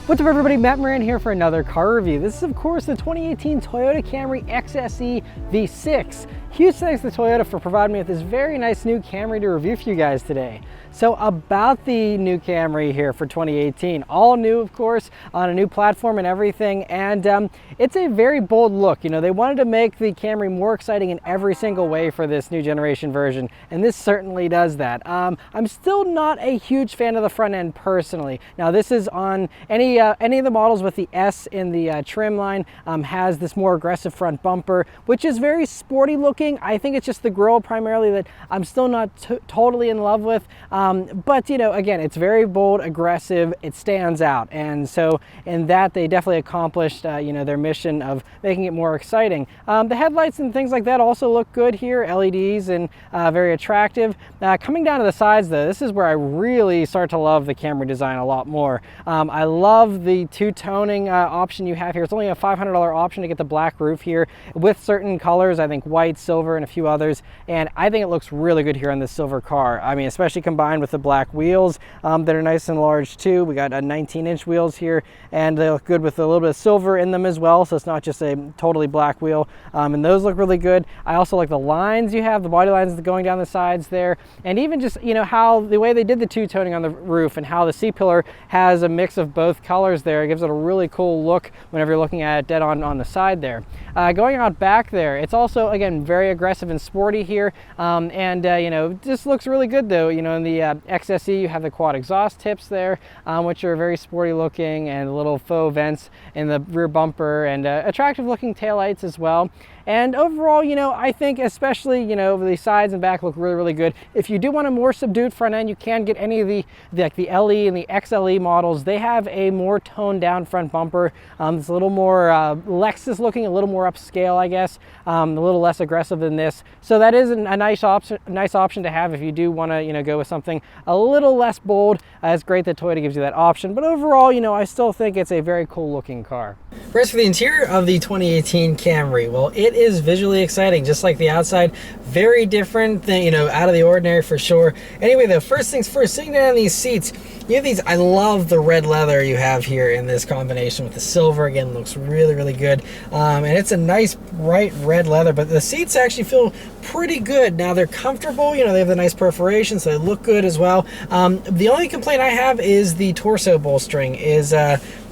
What's up everybody, Matt Maran here for another car review. This is of course the 2018 Toyota Camry XSE V6. Huge thanks to Toyota for providing me with this very nice new Camry to review for you guys today. So about the new Camry here for 2018, all new of course, on a new platform and everything, and it's a very bold look. You know, they wanted to make the Camry more exciting in every single way for this new generation version, and this certainly does that. I'm still not a huge fan of the front end personally. Now this is on any of the models with the S in the trim line, has this more aggressive front bumper, which is very sporty looking. I think it's just the grille primarily that I'm still not totally in love with. But you know, again, it's very bold, aggressive, it stands out, and so in that they definitely accomplished you know, their mission of making it more exciting. The headlights and things like that also look good here, LEDs, and very attractive. Coming down to the sides though, this is where I really start to love the Camry design a lot more. I love the two-toning option you have here. It's only a $500 option to get the black roof here with certain colors, I think white, silver, and a few others, and I think it looks really good here on this silver car. I mean, especially combined with the black wheels that are nice and large too. We got a 19-inch wheels here, and they look good with a little bit of silver in them as well, so it's not just a totally black wheel, and those look really good. I also like the lines you have, the body lines going down the sides there, and even just, you know, how the way they did the two-toning on the roof and how the C-pillar has a mix of both colors there. It gives it a really cool look whenever you're looking at it dead on the side there. Going out back there, it's also, again, very aggressive and sporty here, and you know, just looks really good though. You know, in the XSE you have the quad exhaust tips there, which are very sporty looking, and little faux vents in the rear bumper, and attractive looking taillights as well. And overall, you know, I think especially, you know, the sides and back look really, really good. If you do want a more subdued front end, you can get any of the LE and the XLE models. They have a more toned down front bumper. It's a little more Lexus looking, a little more upscale, I guess, a little less aggressive than this. So that is a nice option to have if you do want to, you know, go with something a little less bold. It's great that Toyota gives you that option. But overall, you know, I still think it's a very cool looking car. As for the interior of the 2018 Camry, well, it is visually exciting, just like the outside. Very different thing, you know, out of the ordinary for sure. Anyway, though, first things first, sitting down in these seats, you have these, I love the red leather you have here in this combination with the silver. Again, looks really, really good. And it's a nice bright red leather, but the seats actually feel pretty good. Now they're comfortable, you know, they have the nice perforation, so they look good as well. The only complaint I have is the torso bolstering is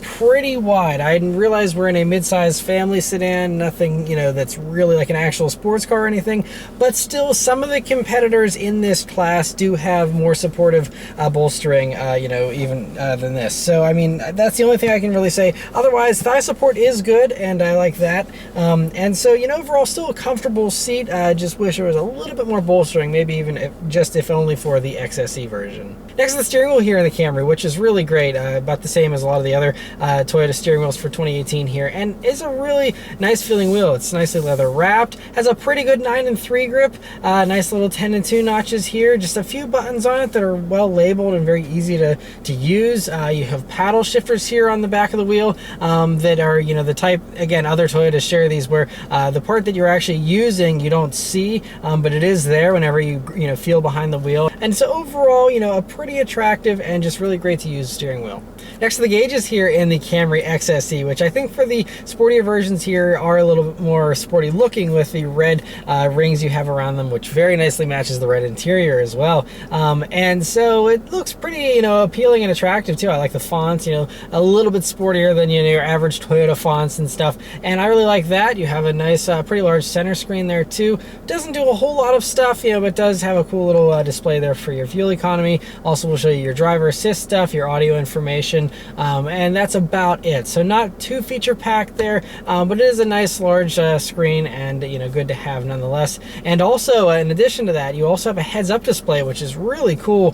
pretty wide. I didn't realize we're in a mid-sized family sedan, nothing, you know, that's really like an actual sports car or anything, but still some of the competitors in this class do have more supportive bolstering, you know, even than this. So I mean, that's the only thing I can really say. Otherwise, thigh support is good, and I like that. And so, you know, overall still a comfortable seat. Just wish there was a little bit more bolstering, maybe even if only for the XSE version. Next is the steering wheel here in the Camry, which is really great, about the same as a lot of the other Toyota steering wheels for 2018 here, and is a really nice feeling wheel. It's nicely leather wrapped, has a pretty good 9-3 grip, nice little 10-2 notches here, just a few buttons on it that are well labeled and very easy to use. You have paddle shifters here on the back of the wheel that are, you know, the type, again, other Toyotas share these, where the part that you're actually using you don't see, but it is there whenever you know, feel behind the wheel. And so overall, you know, a pretty attractive and just really great to use steering wheel. Next to the gauges here in the Camry XSE, which I think for the sportier versions here are a little bit more sporty looking with the red rings you have around them, which very nicely matches the red interior as well. And so it looks pretty, you know, appealing and attractive too. I like the fonts, you know, a little bit sportier than, you know, your average Toyota fonts and stuff, and I really like that. You have a nice, pretty large center screen there too. Doesn't do a whole lot of stuff, you know, but does have a cool little display there for your fuel economy. Also will show you your driver assist stuff, your audio information, and that's about it. So not too feature packed there, but it is a nice large screen, and you know, good to have nonetheless. And also, in addition to that, you also have a heads-up display, which is really cool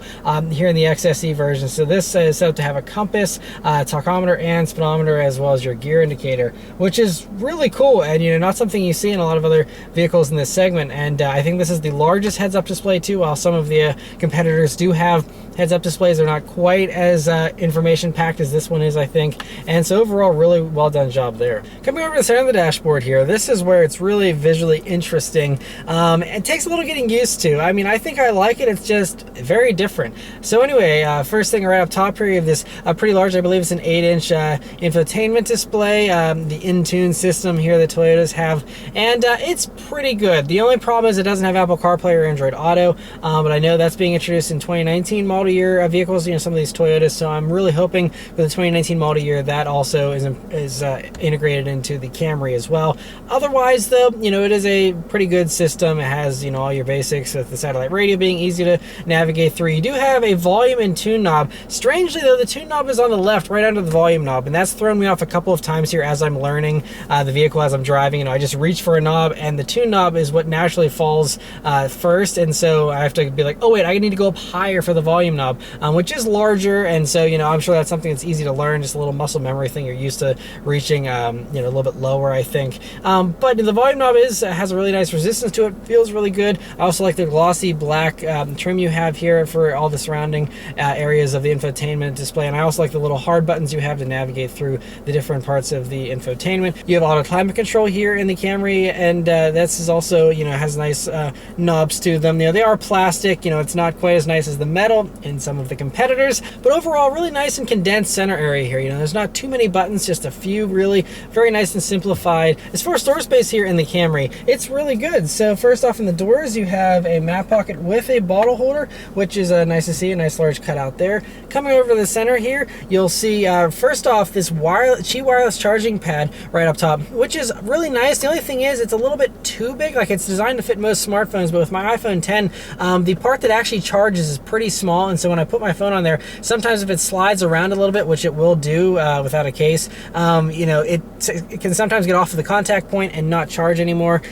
here in the XSE version. So this is set up to have a compass, tachometer, and speedometer, as well as your gear indicator, which is really cool, and you know, not something you see in a lot of other vehicles in this segment. And I think this is the largest heads-up display too, while some of the competitors do have heads-up displays. They're not quite as information packed as this one is, I think. And so overall, really well done job there. Coming over to the center of the dashboard here, this is where it's really visually interesting. It takes a little getting used to. I mean, I think I like it. It's just very different. So anyway, first thing right up top here, you have this pretty large, I believe it's an 8-inch infotainment display, the Intune system here that Toyotas have, and it's pretty good. The only problem is it doesn't have Apple CarPlay or Android Auto, but I know that's being introduced in 2019 model year vehicles, you know, some of these Toyotas, so I'm really hoping for the 2019 model year that also is integrated into the Camry as well. Otherwise though, you know, it is a pretty good system. It has, you know, all your basics with the satellite radio being easy to navigate through. You do have a volume and tune knob. Strangely though, the tune knob is on the left right under the volume knob, and that's thrown me off a couple of times here as I'm learning the vehicle, as I'm driving. You know, I just reach for a knob and the tune knob is what naturally falls first, and so I have to be like, oh wait, I need to go up higher for the volume knob, which is larger, and so, you know, I'm sure that's something that's easy to learn, just a little muscle memory thing. You're used to reaching, you know, a little bit lower, I think. But the volume knob has a really nice resistance to it, feels really good. I also like the glossy black trim you have here for all the surrounding areas of the infotainment display, and I also like the little hard buttons you have to navigate through the different parts of the infotainment. You have auto climate control here in the Camry, and this is also, you know, has nice knobs to them. You know, they are plastic, you know, it's not quite as nice as the metal in some of the competitors, but overall really nice and condensed center area here. You know, there's not too many buttons, just a few, really very nice and simplified. As far as storage space here in the Camry, it's really good. So first off, in the doors you have a map pocket with a bottle holder, which is nice to see, a nice large cutout there. Coming over to the center here, you'll see first off this Qi wireless charging pad right up top, which is really nice. The only thing is it's a little bit too big. Like, it's designed to fit most smartphones, but with my iPhone 10, the part that actually charges is pretty small, and so when I put my phone on there, sometimes if it slides around a little bit, which it will do without a case, you know, it can sometimes get off of the contact point and not charge anymore.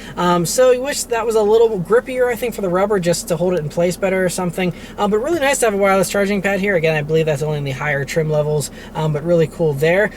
So I wish that was a little grippier, I think, for the rubber, just to hold it in place better or something. But really nice to have a wireless charging pad here. Again, I believe that's only in the higher trim levels, but really cool there.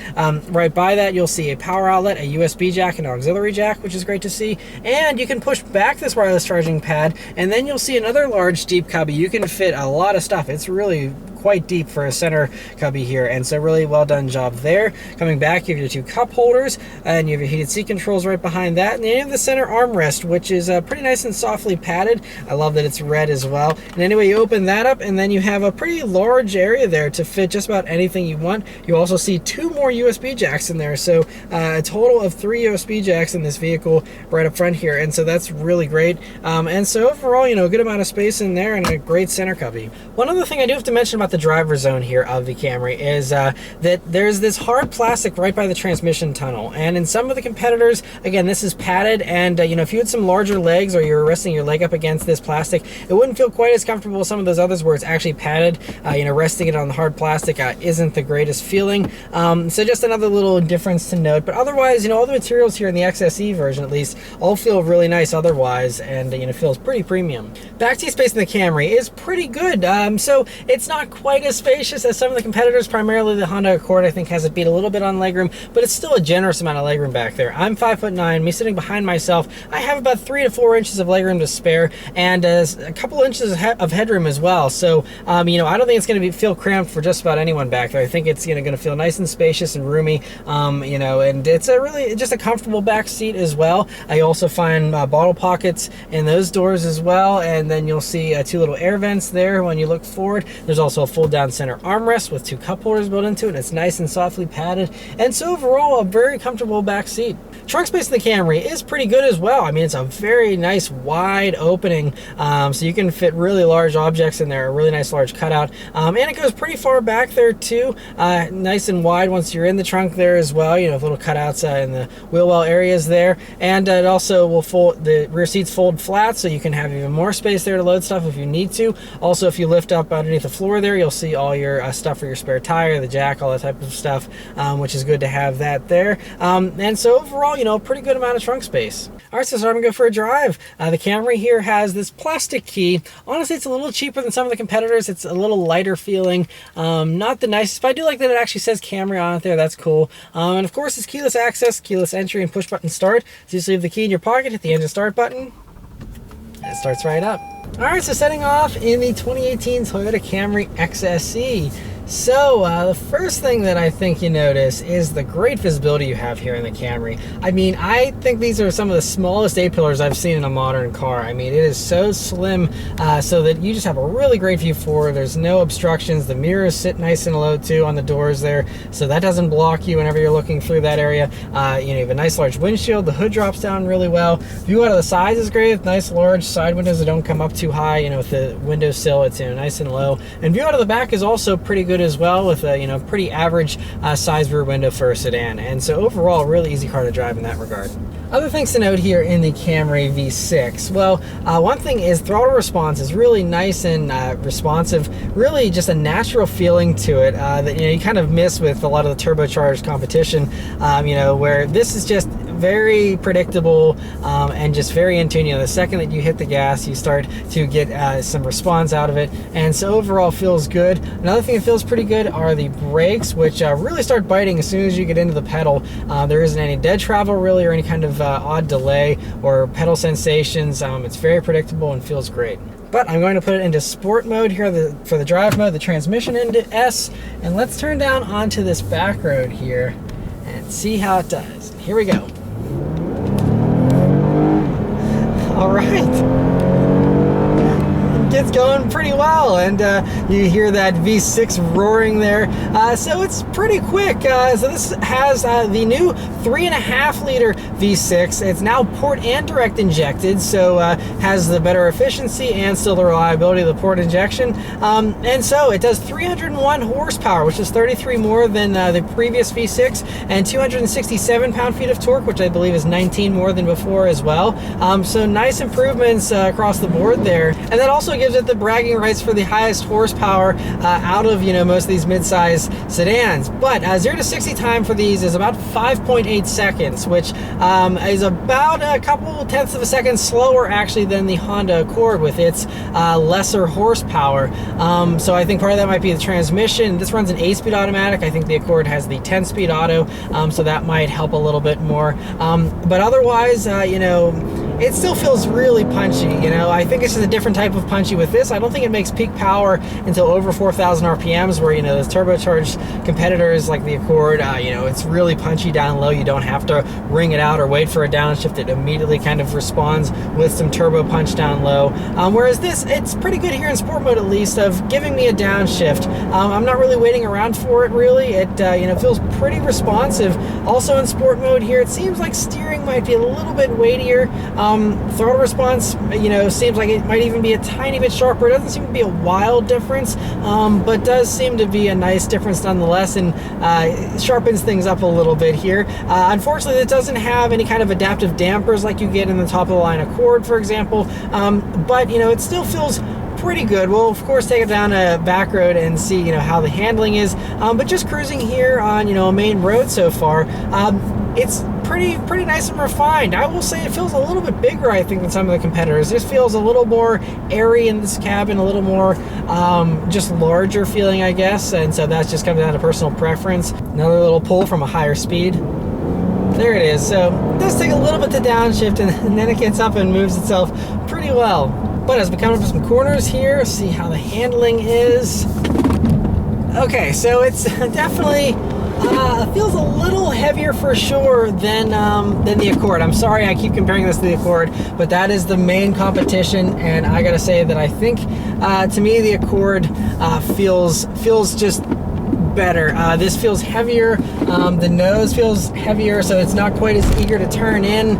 Right by that, you'll see a power outlet, a USB jack, and an auxiliary jack, which is great to see. And you can push back this wireless charging pad, and then you'll see another large, deep cubby. You can fit a lot of stuff. It's really quite deep for a center cubby here, and so really well done job there. Coming back, you have your two cup holders, and you have your heated seat controls right behind that, and then you have the center armrest, which is pretty nice and softly padded. I love that it's red as well. And anyway, you open that up, and then you have a pretty large area there to fit just about anything you want. You also see two more USB jacks in there, so a total of 3 USB jacks in this vehicle right up front here, and so that's really great. And so overall, you know, a good amount of space in there and a great center cubby. One other thing I do have to mention about the driver zone here of the Camry is that there's this hard plastic right by the transmission tunnel, and in some of the competitors, again, this is padded, and you know, if you had some larger legs or you're resting your leg up against this plastic, it wouldn't feel quite as comfortable as some of those others where it's actually padded. You know, resting it on the hard plastic isn't the greatest feeling. So just another little difference to note, but otherwise, you know, all the materials here in the XSE version, at least, all feel really nice otherwise, and you know, feels pretty premium. Backseat space in the Camry is pretty good. So it's not quite as spacious as some of the competitors. Primarily the Honda Accord, I think, has it beat a little bit on legroom, but it's still a generous amount of legroom back there. I'm 5'9", me sitting behind myself, I have about 3 to 4 inches of legroom to spare, and a couple inches of headroom as well. So you know, I don't think it's going to feel cramped for just about anyone back there. I think it's, you know, going to feel nice and spacious and roomy, you know, and it's a really just a comfortable back seat as well. I also find bottle pockets in those doors as well, and then you'll see 2 little air vents there when you look forward. There's also a fold down center armrest with 2 cup holders built into it, and it's nice and softly padded, and so overall a very comfortable back seat. Trunk space in the Camry is pretty good as well. I mean, it's a very nice wide opening, so you can fit really large objects in there, a really nice large cutout, and it goes pretty far back there too, nice and wide once you're in the trunk there as well. You know, little cutouts in the wheel well areas there, and it also will fold, the rear seats fold flat, so you can have even more space there to load stuff if you need to. Also, if you lift up underneath the floor there, you'll see all your stuff for your spare tire, the jack, all that type of stuff, which is good to have that there. And so overall, you know, pretty good amount of trunk space. All right, so I'm gonna go for a drive. The Camry here has this plastic key. Honestly, it's a little cheaper than some of the competitors. It's a little lighter feeling, not the nicest, but I do like that it actually says Camry on it there. That's cool. And of course, it's keyless access, keyless entry, and push button start. So you just leave the key in your pocket, hit the engine start button, and it starts right up. All right, so setting off in the 2018 Toyota Camry XSE. So the first thing that I think you notice is the great visibility you have here in the Camry. I mean, I think these are some of the smallest A-pillars I've seen in a modern car. I mean, it is so slim so that you just have a really great view forward. There's no obstructions. The mirrors sit nice and low too on the doors there, so that doesn't block you whenever you're looking through that area. You have a nice large windshield. The hood drops down really well. View out of the sides is great with nice large side windows that don't come up too high. With the windowsill, it's nice and low. And view out of the back is also pretty good as well, with a pretty average size rear window for a sedan. And so overall, really easy car to drive in that regard. Other things to note here in the Camry V6. Well, one thing is throttle response is really nice and responsive. Really just a natural feeling to it that you kind of miss with a lot of the turbocharged competition. Where this is just very predictable and just very in tune. The second that you hit the gas, you start to get some response out of it, and so overall feels good. Another thing that feels pretty good are the brakes, which really start biting as soon as you get into the pedal. There isn't any dead travel really, or any kind of odd delay or pedal sensations. It's very predictable and feels great. But I'm going to put it into sport mode here for the drive mode, the transmission into S, and let's turn down onto this back road here and see how it does. Here we go. All right. Gets going pretty well, and you hear that V6 roaring there. So it's pretty quick. So this has the new 3.5 liter V6. It's now port and direct injected, so has the better efficiency and still the reliability of the port injection. And so it does 301 horsepower, which is 33 more than the previous V6, and 267 pound-feet of torque, which I believe is 19 more than before as well. So nice improvements across the board there. And that also gives it the bragging rights for the highest horsepower out of most of these mid-size sedans. But 0 to 60 time for these is about 5.8 seconds, which is about a couple tenths of a second slower actually than the Honda Accord with its lesser horsepower. So I think part of that might be the transmission. This runs an 8-speed automatic. I think the Accord has the 10-speed auto, so that might help a little bit more. But otherwise, it still feels really punchy. I think it's just a different type of punchy with this. I don't think it makes peak power until over 4,000 RPMs, where those turbocharged competitors like the Accord, it's really punchy down low. You don't have to ring it out or wait for a downshift. It immediately kind of responds with some turbo punch down low. Whereas this, it's pretty good here in sport mode, at least, of giving me a downshift. I'm not really waiting around for it really. It feels pretty responsive. Also in sport mode here, it seems like steering might be a little bit weightier. Throttle response, seems like it might even be a tiny bit sharper. It doesn't seem to be a wild difference, but does seem to be a nice difference nonetheless, and sharpens things up a little bit here. Unfortunately, it doesn't have any kind of adaptive dampers like you get in the top of the line Accord, for example, but it still feels pretty good. We'll of course take it down a back road and see how the handling is, but just cruising here on a main road so far, it's pretty nice and refined. I will say it feels a little bit bigger, I think, than some of the competitors. This feels a little more airy in this cabin, a little more just larger feeling, I guess, and so that's just coming down to personal preference. Another little pull from a higher speed. There it is. So it does take a little bit to downshift, and then it gets up and moves itself pretty well. But as we come up to some corners here, see how the handling is. Okay, so it's definitely feels a little heavier for sure than the Accord. I'm sorry I keep comparing this to the Accord, but that is the main competition, and I gotta say that I think to me the Accord feels just better. This feels heavier. The nose feels heavier, so it's not quite as eager to turn in.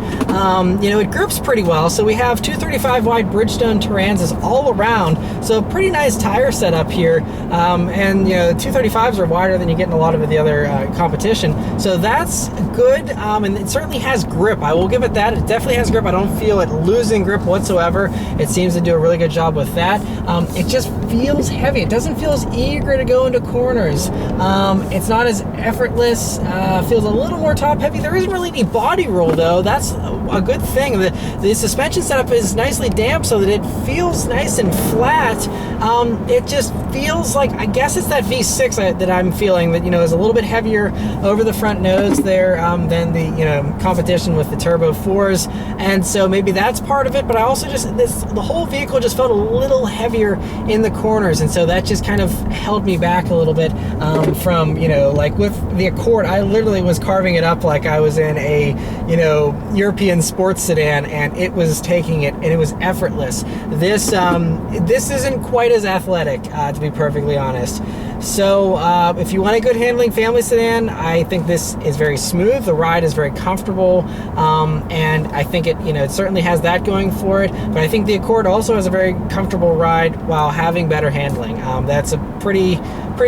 It grips pretty well. So we have 235 wide Bridgestone Turanzas all around. So pretty nice tire setup here. And 235s are wider than you get in a lot of the other competition. So that's good. And it certainly has grip. I will give it that. It definitely has grip. I don't feel it losing grip whatsoever. It seems to do a really good job with that. It just feels heavy. It doesn't feel as eager to go into corners. It's not as effortless, feels a little more top heavy. There isn't really any body roll though. That's a good thing. The suspension setup is nicely damped so that it feels nice and flat. It just feels like, I guess it's that V6 that I'm feeling that, is a little bit heavier over the front nose there than the, competition with the Turbo 4s. And so maybe that's part of it, but I also the whole vehicle just felt a little heavier in the corners. And so that just kind of held me back a little bit from, like with the Accord, I literally was carving it up like I was in a, European sports sedan, and it was taking it, and it was effortless. This isn't quite as athletic, to be perfectly honest. So if you want a good handling family sedan, I think this is very smooth. The ride is very comfortable, and I think it, it certainly has that going for it. But I think the Accord also has a very comfortable ride while having better handling. That's a pretty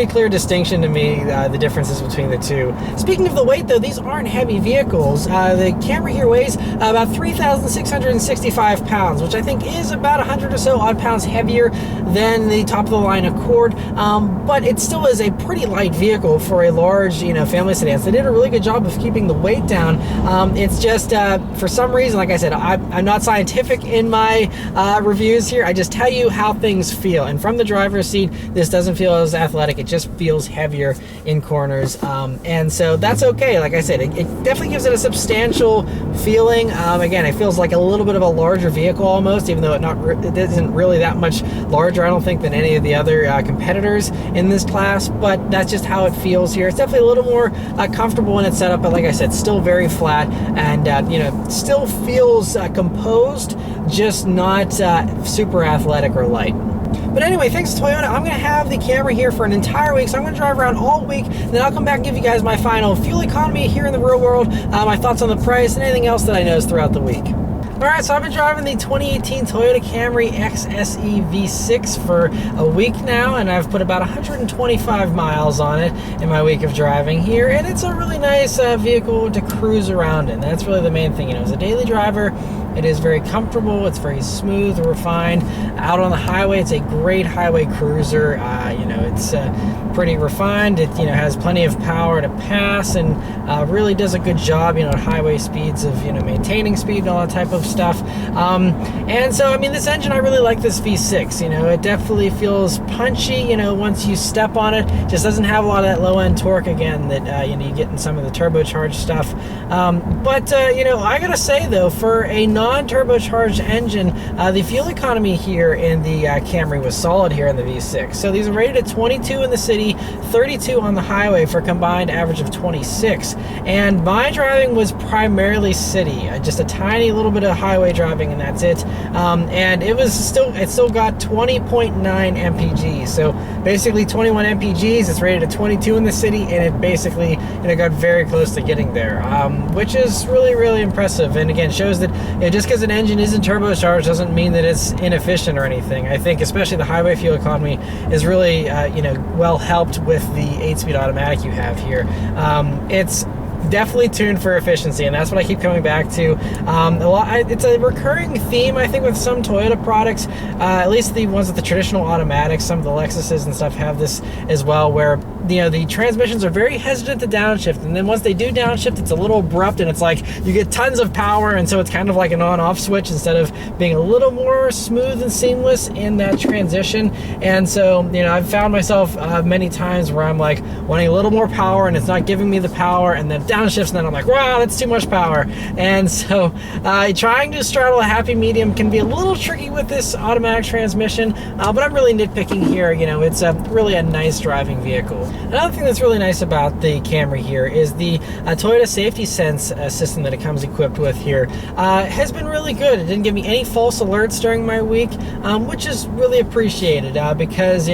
clear distinction to me, the differences between the two. Speaking of the weight though, these aren't heavy vehicles. The Camry here weighs about 3,665 pounds, which I think is about 100 or so odd pounds heavier than the top of the line Accord, but it still is a pretty light vehicle for a large, family sedan. So they did a really good job of keeping the weight down. It's just, for some reason, like I said, I'm not scientific in my reviews here. I just tell you how things feel. And from the driver's seat, this doesn't feel as athletic. It just feels heavier in corners, and so that's okay. Like I said, it definitely gives it a substantial feeling. Again, it feels like a little bit of a larger vehicle almost, even though it isn't really that much larger, I don't think, than any of the other competitors in this class, but that's just how it feels here. It's definitely a little more comfortable in its setup, but like I said, still very flat, and still feels composed, just not super athletic or light. But anyway, thanks to Toyota, I'm going to have the Camry here for an entire week, so I'm going to drive around all week, and then I'll come back and give you guys my final fuel economy here in the real world, my thoughts on the price, and anything else that I noticed throughout the week. Alright, so I've been driving the 2018 Toyota Camry XSE V6 for a week now, and I've put about 125 miles on it in my week of driving here, and it's a really nice vehicle to cruise around in. That's really the main thing. As a daily driver, it is very comfortable, it's very smooth, refined. Out on the highway, it's a great highway cruiser. It's pretty refined. It has plenty of power to pass, and really does a good job at highway speeds of maintaining speed and all that type of stuff. And so this engine, I really like this V6. It definitely feels punchy. Once you step on it, just doesn't have a lot of that low end torque again that you get in some of the turbocharged stuff. But I gotta say though, for a non-turbocharged engine, the fuel economy here in the Camry was solid here in the V6. So these are rated at 22 in the city, 32 on the highway for a combined average of 26. And my driving was primarily city, just a tiny little bit of highway driving, and that's it. And it still got 20.9 mpg. So basically 21 mpgs. It's rated at 22 in the city, and it basically got very close to getting there, which is really, really impressive. And again, shows that just because an engine isn't turbocharged doesn't mean that it's inefficient or anything. I think especially the highway fuel economy is really well helped with the 8-speed automatic you have here. It's definitely tuned for efficiency, and that's what I keep coming back to. It's a recurring theme, I think, with some Toyota products, at least the ones with the traditional automatics. Some of the Lexuses and stuff have this as well, where the transmissions are very hesitant to downshift, and then once they do downshift, it's a little abrupt, and it's like you get tons of power, and so it's kind of like an on-off switch instead of being a little more smooth and seamless in that transition. And so I've found myself many times where I'm like wanting a little more power, and it's not giving me the power, and then downshifts, and then I'm like, wow, that's too much power. And so trying to straddle a happy medium can be a little tricky with this automatic transmission, but I'm really nitpicking here. It's really a nice driving vehicle. Another thing that's really nice about the Camry here is the Toyota Safety Sense system that it comes equipped with here has been really good. It didn't give me any false alerts during my week, which is really appreciated because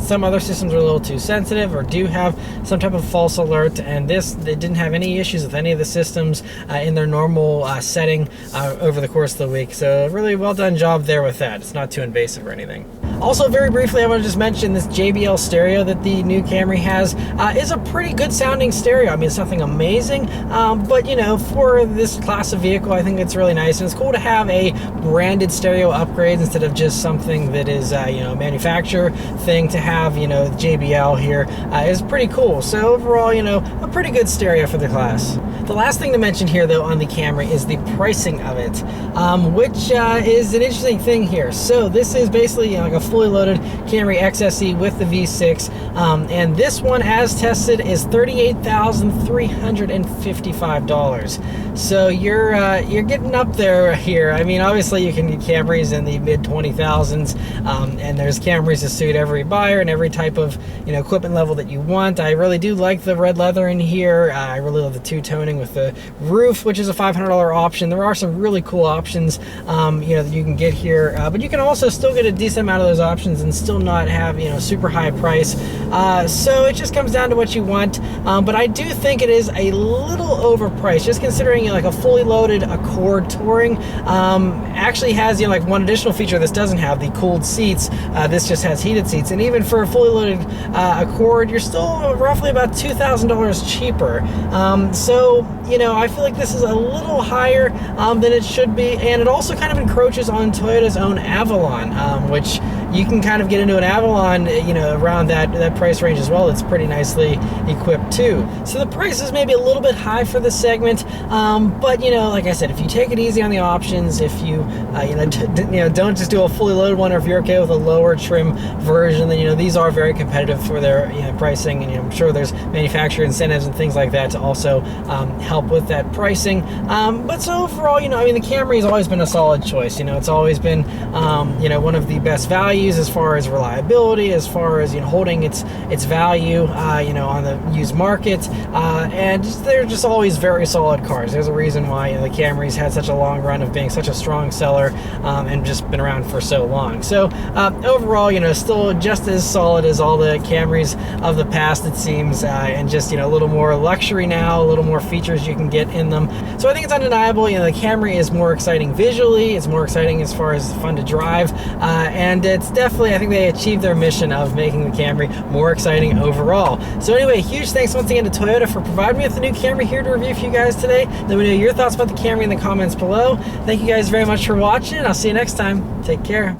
some other systems are a little too sensitive or do have some type of false alert, and they didn't have any issues with any of the systems in their normal setting over the course of the week. So really well done job there with that. It's not too invasive or anything. Also, very briefly, I want to just mention this JBL stereo that the new Camry has is a pretty good sounding stereo. I mean, it's nothing amazing, but you know, for this class of vehicle, I think it's really nice, and it's cool to have a branded stereo upgrades instead of just something that is you know, a manufacturer thing. To have, you know, JBL here is pretty cool. So overall, you know, a pretty good stereo for the class. The last thing to mention here, though, on the Camry is the pricing of it, which is an interesting thing here. So this is basically, you know, like a fully loaded Camry XSE with the V6, and this one, as tested, is $38,355. So you're getting up there here. I mean, obviously you can get Camrys in the mid 20,000s, and there's Camrys to suit every buyer and every type of, you know, equipment level that you want. I really do like the red leather in here. I really love the two-toning with the roof, which is a $500 option. There are some really cool options, you know, that you can get here, but you can also still get a decent amount of those options and still not have, you know, super high price. So it just comes down to what you want, but I do think it is a little overpriced, just considering, you know, like a fully loaded Accord Touring actually has, you know, like one additional feature this doesn't have, the cooled seats. This just has heated seats, and even for a fully loaded Accord, you're still roughly about $2,000 cheaper. So, you know, I feel like this is a little higher than it should be, and it also kind of encroaches on Toyota's own Avalon, which you can kind of get into an Avalon, you know, around that price range as well. It's pretty nicely equipped too. So the price is maybe a little bit high for this segment, but you know, like I said, if you take it easy on the options, if you don't just do a fully loaded one, or if you're okay with a lower trim version, then, you know, these are very competitive for their, you know, pricing, and, you know, I'm sure there's manufacturer incentives and things like that to also help with that pricing. But so overall, you know, I mean, the Camry has always been a solid choice. You know, it's always been, you know, one of the best values as far as reliability, as far as, you know, holding its value, you know, on the used market, and they're just always very solid cars. There's a reason why, you know, the Camry's had such a long run of being such a strong seller, and just been around for so long. So overall, you know, still just as solid as all the Camrys of the past, it seems, and just, you know, a little more luxury now, a little more features you can get in them. So I think it's undeniable, you know, the Camry is more exciting visually, it's more exciting as far as fun to drive, and it's definitely, I think they achieved their mission of making the Camry more exciting overall. So anyway, huge thanks once again to Toyota for providing me with the new Camry here to review for you guys today. Let me know your thoughts about the Camry in the comments below. Thank you guys very much for watching. I'll see you next time. Take care.